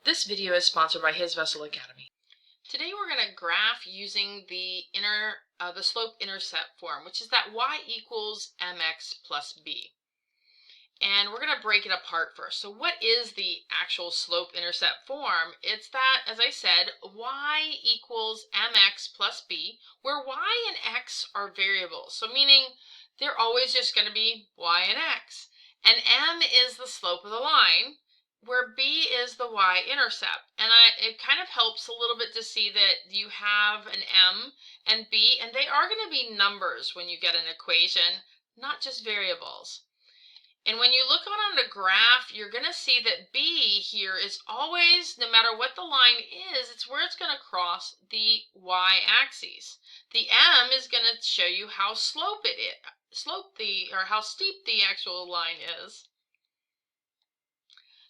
This video is sponsored by His Vessel Academy. Today we're going to graph using the slope-intercept form, which is that y equals mx plus b. And we're going to break it apart first. So what is the actual slope-intercept form? It's that, as I said, y equals mx plus b, where y and x are variables. So meaning they're always just going to be y and x. And m is the slope of the line, where b is the y-intercept. And it kind of helps a little bit to see that you have an m and b, and they are going to be numbers when you get an equation, not just variables. And when you look on the graph, you're going to see that b here is always, no matter what the line is, it's where it's going to cross the y-axis. The m is going to show you how how steep the actual line is.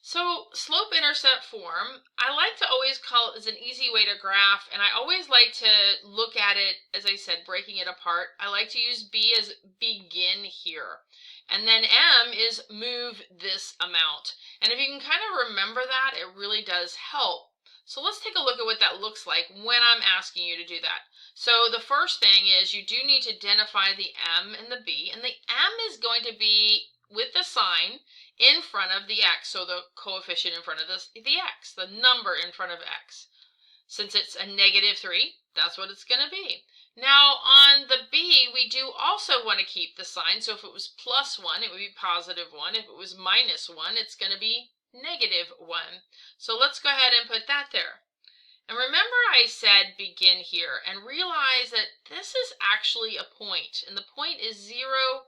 So slope-intercept form, I like to always call it as an easy way to graph, and I always like to look at it, as I said, breaking it apart. I like to use b as begin here, and then m is move this amount. And if you can kind of remember that, it really does help. So let's take a look at what that looks like when I'm asking you to do that. So the first thing is you do need to identify the m and the b, and the m is going to be with the sign in front of the x, so the coefficient in front of the x, the number in front of x. Since it's a -3, that's what it's going to be. Now on the b, we do also want to keep the sign, so if it was +1, it would be +1. If it was -1, it's going to be -1. So let's go ahead and put that there. And remember I said begin here, and realize that this is actually a point, and the point is 0,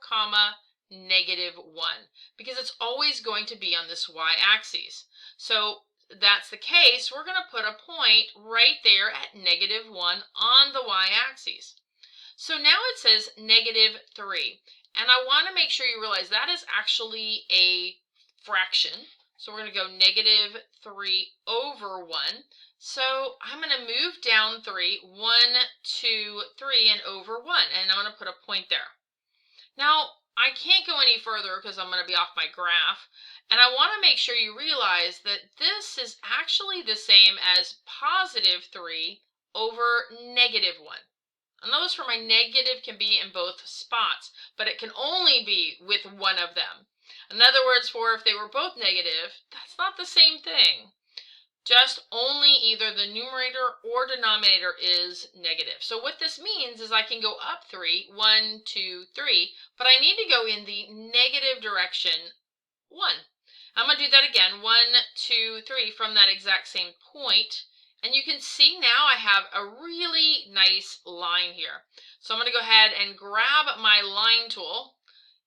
-1, because it's always going to be on this y-axis. So that's the case, we're going to put a point right there at -1 on the y-axis. So now it says -3, and I want to make sure you realize that is actually a fraction. So we're going to go -3 over 1. So I'm going to move down 3, 1, 2, 3, and over 1, and I'm going to put a point there. Now, I can't go any further because I'm going to be off my graph, and I want to make sure you realize that this is actually the same as +3 over -1. And notice for my negative can be in both spots, but it can only be with one of them. In other words, if they were both negative, that's not the same thing. Just only either the numerator or denominator is negative. So what this means is I can go up 3, 1, 2, 3, but I need to go in the negative direction 1. I'm going to do that again, 1, 2, 3, from that exact same point. And you can see now I have a really nice line here. So I'm going to go ahead and grab my line tool,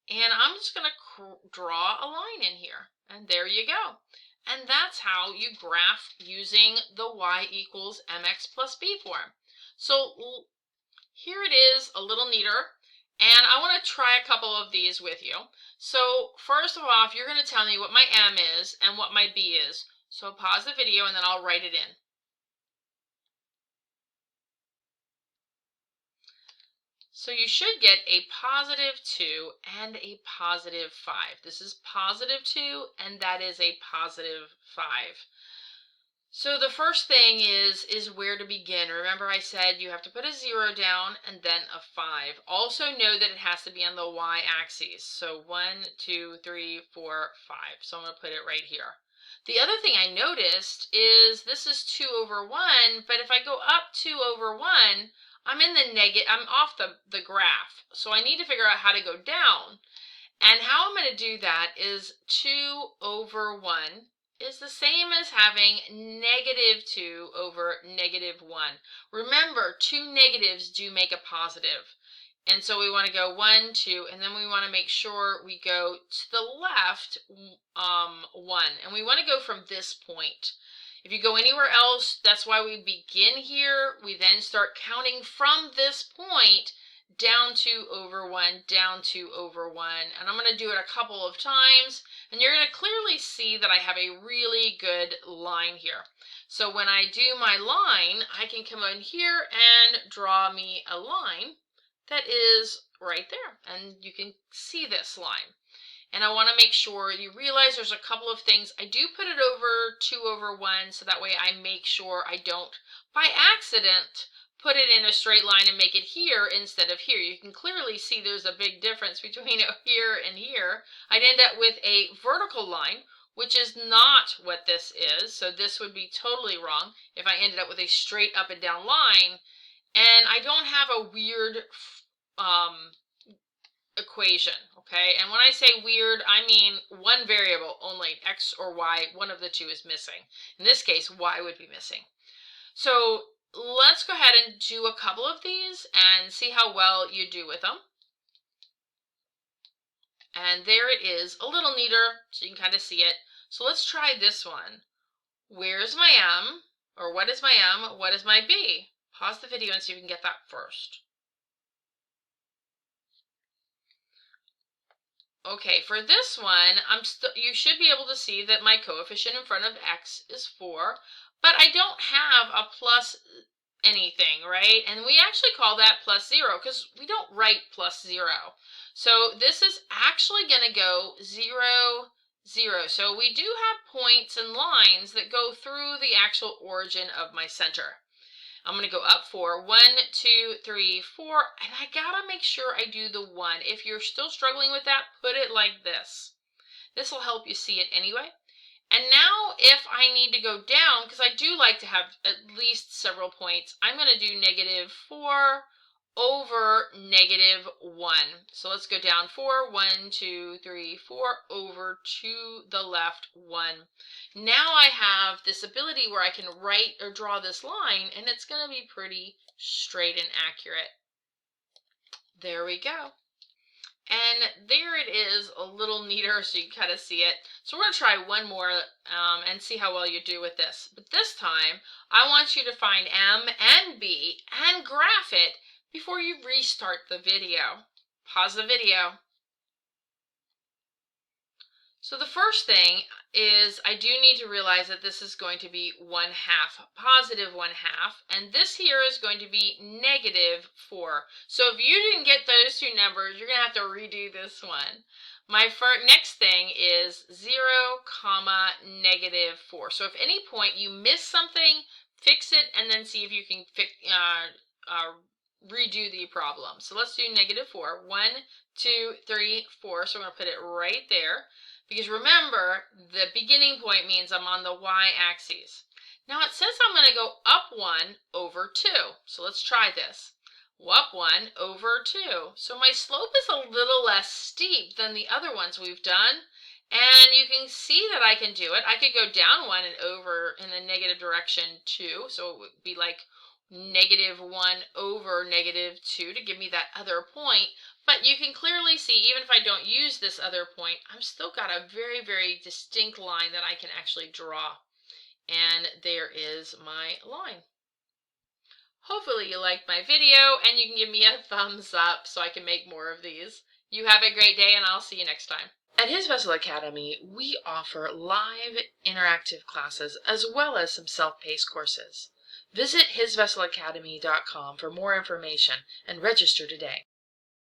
and I'm just going to draw a line in here. And there you go. And that's how you graph using the y equals mx plus b form. So here it is, a little neater, and I want to try a couple of these with you. So first of all, you're going to tell me what my m is and what my b is. So pause the video and then I'll write it in. So you should get a +2 and a +5. This is +2 and that is a +5. So the first thing is where to begin. Remember I said you have to put a 0 down and then a 5. Also know that it has to be on the y-axis. So 1, 2, 3, 4, 5. So I'm going to put it right here. The other thing I noticed is this is 2 over 1, but if I go up 2 over 1, I'm in the negative, I'm off the graph. So I need to figure out how to go down. And how I'm going to do that is 2 over 1 is the same as having -2 over -1. Remember, two negatives do make a positive. And so we want to go 1, 2, and then we want to make sure we go to the left 1. And we want to go from this point. If you go anywhere else, that's why we begin here. We then start counting from this point down 2 over 1, down 2 over 1. And I'm going to do it a couple of times, and you're going to clearly see that I have a really good line here. So when I do my line, I can come in here and draw me a line that is right there. And you can see this line. And I want to make sure you realize there's a couple of things. I do put it over 2/1, so that way I make sure I don't, by accident, put it in a straight line and make it here instead of here. You can clearly see there's a big difference between here and here. I'd end up with a vertical line, which is not what this is. So this would be totally wrong if I ended up with a straight up and down line. And I don't have a weird equation, okay? And when I say weird, I mean one variable only, x or y, one of the two is missing. In this case, y would be missing. So let's go ahead and do a couple of these and see how well you do with them. And there it is, a little neater, so you can kind of see it. So let's try this one. Where's my m? Or what is my m? What is my b? Pause the video and see if you can get that first. Okay, for this one, you should be able to see that my coefficient in front of x is 4, but I don't have a plus anything, right? And we actually call that plus 0 because we don't write plus 0. So this is actually going to go 0, 0. So we do have points and lines that go through the actual origin of my center. I'm going to go up 4, 1, 2, 3, 4, and I gotta make sure I do the 1. If you're still struggling with that, put it like this. This will help you see it anyway. And now if I need to go down, because I do like to have at least several points, I'm going to do -4 over -1. So let's go down 4, 1, 2, 3, 4, over to the left 1. Now I have this ability where I can write or draw this line, and it's going to be pretty straight and accurate. There we go. And there it is, a little neater so you kind of see it. So we're going to try one more and see how well you do with this. But this time, I want you to find M and B and graph it before you restart the video. Pause the video. So the first thing is I do need to realize that this is going to be 1/2, positive 1/2, and this here is going to be -4. So if you didn't get those two numbers, you're going to have to redo this one. My next thing is 0, -4. So if any point you miss something, fix it and then see if you can redo the problem. So let's do -4. 1, 2, 3, 4. So I'm going to put it right there. Because remember, the beginning point means I'm on the y-axis. Now it says I'm going to go up 1 over 2. So let's try this. Up 1 over 2. So my slope is a little less steep than the other ones we've done. And you can see that I can do it. I could go down 1 and over in the negative direction 2. So it would be like -1 over -2 to give me that other point. But you can clearly see, even if I don't use this other point, I've still got a very, very distinct line that I can actually draw. And there is my line. Hopefully you liked my video, and you can give me a thumbs up so I can make more of these. You have a great day, and I'll see you next time. At His Vessel Academy, we offer live interactive classes as well as some self-paced courses. Visit hisvesselacademy.com for more information and register today.